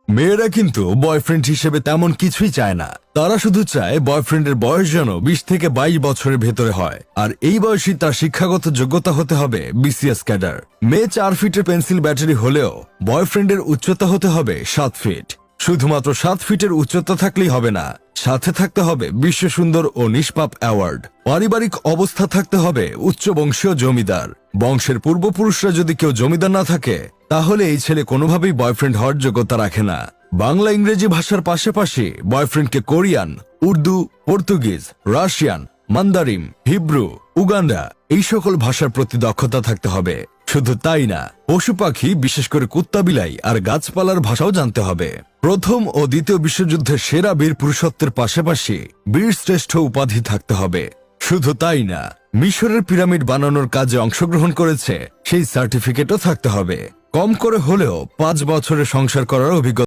মেয়েরা কিন্তু বয়ফ্রেন্ড হিসেবে তেমন কিছুই চায় না। তারা শুধু চায় বয়ফ্রেন্ডের বয়স যেন 20 থেকে 22 বছরের ভেতরে হয়, আর এই বয়সী তার শিক্ষাগত যোগ্যতা হতে হবে বিসিএস ক্যাডার। মেয়ে 4 ফিটের পেন্সিল ব্যাটারি হলেও বয়ফ্রেন্ডের উচ্চতা হতে হবে 7 ফিট। শুধুমাত্র 7 ফিটের উচ্চতা থাকলেই হবে না, সাথে থাকতে হবে বিশ্ব সুন্দর ও নিষ্পাপ অ্যাওয়ার্ড। পারিবারিক অবস্থা থাকতে হবে উচ্চ বংশীয় জমিদার। বংশের পূর্বপুরুষরা যদি কেউ জমিদার না থাকে, তাহলে এই ছেলে কোনোভাবেই বয়ফ্রেন্ড হওয়ার যোগ্যতা রাখে না। বাংলা ইংরেজি ভাষার পাশাপাশি বয়ফ্রেন্ডকে Korean, Urdu, Portuguese, Russian, Mandarin, Hebrew, Uganda এই সকল ভাষার প্রতি দক্ষতা থাকতে হবে। শুধু তাই না, পশু পাখি বিশেষ করে কুত্তা, বিলাই আর গাছপালার ভাষাও জানতে হবে। প্রথম ও দ্বিতীয় বিশ্বযুদ্ধের সেরা বীর পুরুষত্বের পাশাপাশি বীর শ্রেষ্ঠ উপাধি থাকতে হবে। শুধু তাই না, মিশরের পিরামিড বানানোর কাজে অংশগ্রহণ করেছে সেই সার্টিফিকেটও থাকতে হবে। কম করে হলেও 5 বছরের সংসার করার অভিজ্ঞতা